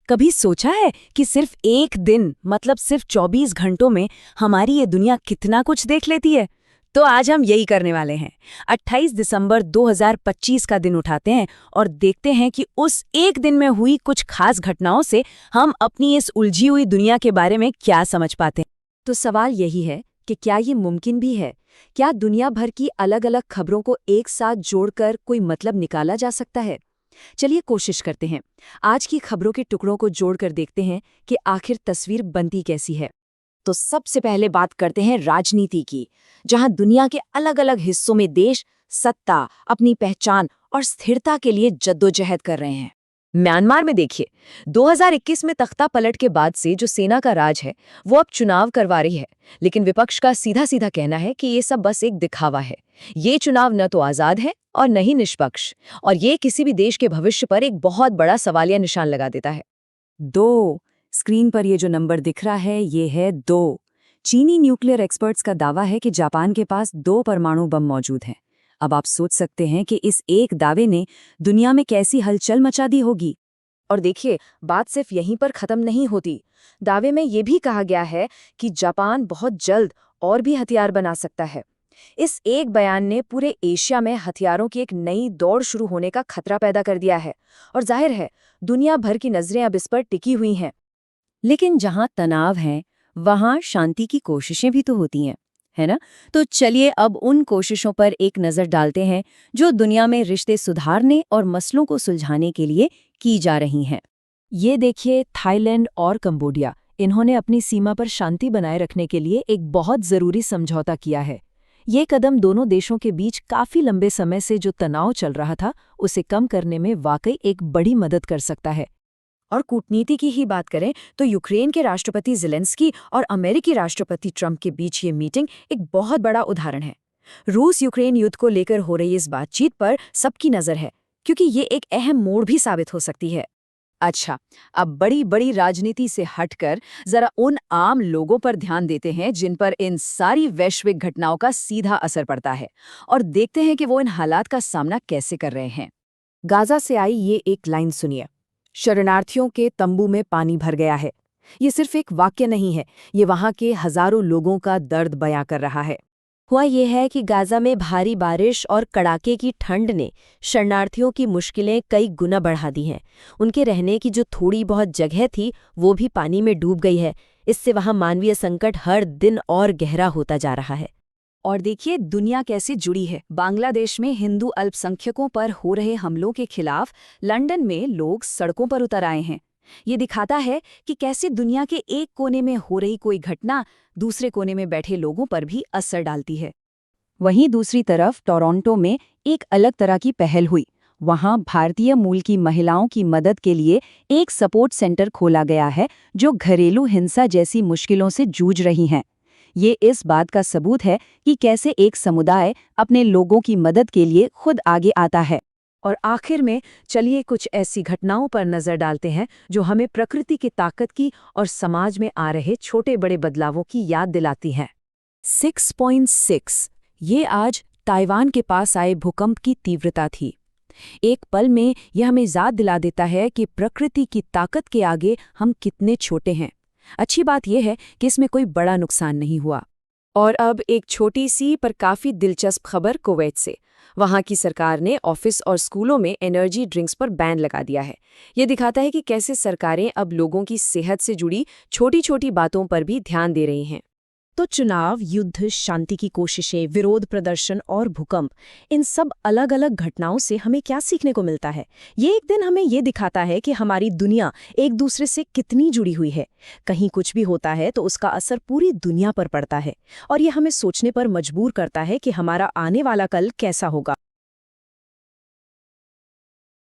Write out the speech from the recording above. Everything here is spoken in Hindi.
कभी सोचा है कि सिर्फ एक दिन मतलब सिर्फ 24 घंटों में हमारी ये दुनिया कितना कुछ देख लेती है? तो आज हम यही करने वाले हैं। 28 दिसंबर 2025 का दिन उठाते हैं और देखते हैं कि उस एक दिन में हुई कुछ खास घटनाओं से हम अपनी इस उलझी हुई दुनिया के बारे में क्या समझ पाते हैं। तो सवाल यही है कि क्या ये मुमकिन भी है? क्या दुनिया भर की अलग-अलग खबरों को एक साथ जोड़कर कोई मतलब निकाला जा सकता है? चलिए कोशिश करते हैं। आज की खबरों के टुकड़ों को जोड़कर देखते हैं कि आखिर तस्वीर बनती कैसी है। तो सबसे पहले बात करते हैं राजनीति की, जहां दुनिया के अलग-अलग हिस्सों में देश सत्ता, अपनी पहचान और स्थिरता के लिए जद्दोजहद कर रहे हैं। म्यांमार में देखिए, 2021 में तख्ता पलट के बाद से जो सेना का राज है, वो अब चुनाव करवा रही है, लेकिन विपक्ष का सीधा सीधा कहना है कि ये सब बस एक दिखावा है। ये चुनाव न तो आजाद है और न ही निष्पक्ष, और ये किसी भी देश के भविष्य पर एक बहुत बड़ा सवालिया निशान लगा देता है। 2 स्क्रीन पर ये जो नंबर दिख रहा है ये है 2। चीनी न्यूक्लियर एक्सपर्ट्स का दावा है कि जापान के पास 2 परमाणु बम मौजूद हैं। अब आप सोच सकते हैं कि इस एक दावे ने दुनिया में कैसी हलचल मचा दी होगी। और देखिए, बात सिर्फ यहीं पर खत्म नहीं होती। दावे में ये भी कहा गया है कि जापान बहुत जल्द और भी हथियार बना सकता है। इस एक बयान ने पूरे एशिया में हथियारों की एक नई दौड़ शुरू होने का खतरा पैदा कर दिया है, और जाहिर है दुनिया भर की नजरें अब इस पर टिकी हुई हैं। लेकिन जहां तनाव है वहां शांति की कोशिशें भी तो होती हैं, है ना? तो चलिए अब उन कोशिशों पर एक नजर डालते हैं जो दुनिया में रिश्ते सुधारने और मसलों को सुलझाने के लिए की जा रही हैं। ये देखिए, थाईलैंड और कंबोडिया, इन्होंने अपनी सीमा पर शांति बनाए रखने के लिए एक बहुत जरूरी समझौता किया है। ये कदम दोनों देशों के बीच काफी लंबे समय से जो तनाव चल रहा था उसे कम करने में वाकई एक बड़ी मदद कर सकता है। और कूटनीति की ही बात करें तो यूक्रेन के राष्ट्रपति ज़ेलेंस्की और अमेरिकी राष्ट्रपति ट्रंप के बीच ये मीटिंग एक बहुत बड़ा उदाहरण है। रूस यूक्रेन युद्ध को लेकर हो रही इस बातचीत पर सबकी नजर है, क्योंकि ये एक अहम मोड़ भी साबित हो सकती है। अच्छा, अब बड़ी बड़ी राजनीति से हटकर जरा उन आम लोगों पर ध्यान देते हैं जिन पर इन सारी वैश्विक घटनाओं का सीधा असर पड़ता है, और देखते हैं कि वो इन हालात का सामना कैसे कर रहे हैं। गाजा से आई ये एक लाइन सुनिए। शरणार्थियों के तंबू में पानी भर गया है। ये सिर्फ एक वाक्य नहीं है, ये वहां के हजारों लोगों का दर्द बयां कर रहा है। हुआ ये है कि गाजा में भारी बारिश और कड़ाके की ठंड ने शरणार्थियों की मुश्किलें कई गुना बढ़ा दी हैं। उनके रहने की जो थोड़ी बहुत जगह थी वो भी पानी में डूब गई है। इससे वहां मानवीय संकट हर दिन और गहरा होता जा रहा है। और देखिए दुनिया कैसे जुड़ी है। बांग्लादेश में हिंदू अल्पसंख्यकों पर हो रहे हमलों के खिलाफ लंदन में लोग सड़कों पर उतर आए हैं। ये दिखाता है कि कैसे दुनिया के एक कोने में हो रही कोई घटना दूसरे कोने में बैठे लोगों पर भी असर डालती है। वहीं दूसरी तरफ टोरंटो में एक अलग तरह की पहल हुई। वहां भारतीय मूल की महिलाओं की मदद के लिए एक सपोर्ट सेंटर खोला गया है जो घरेलू हिंसा जैसी मुश्किलों से जूझ रही हैं। ये इस बात का सबूत है कि कैसे एक समुदाय अपने लोगों की मदद के लिए खुद आगे आता है। और आखिर में चलिए कुछ ऐसी घटनाओं पर नजर डालते हैं जो हमें प्रकृति की ताकत की और समाज में आ रहे छोटे बड़े बदलावों की याद दिलाती हैं। 6.6 ये आज ताइवान के पास आए भूकंप की तीव्रता थी। एक पल में यह हमें याद दिला देता है कि प्रकृति की ताकत के आगे हम कितने छोटे हैं। अच्छी बात यह है कि इसमें कोई बड़ा नुकसान नहीं हुआ। और अब एक छोटी सी पर काफी दिलचस्प खबर कुवैत से। वहां की सरकार ने ऑफिस और स्कूलों में एनर्जी ड्रिंक्स पर बैन लगा दिया है। ये दिखाता है कि कैसे सरकारें अब लोगों की सेहत से जुड़ी छोटी छोटी बातों पर भी ध्यान दे रही हैं। तो चुनाव, युद्ध, शांति की कोशिशें, विरोध प्रदर्शन और भूकंप, इन सब अलग अलग घटनाओं से हमें क्या सीखने को मिलता है? ये एक दिन हमें ये दिखाता है कि हमारी दुनिया एक दूसरे से कितनी जुड़ी हुई है। कहीं कुछ भी होता है तो उसका असर पूरी दुनिया पर पड़ता है, और ये हमें सोचने पर मजबूर करता है कि हमारा आने वाला कल कैसा होगा।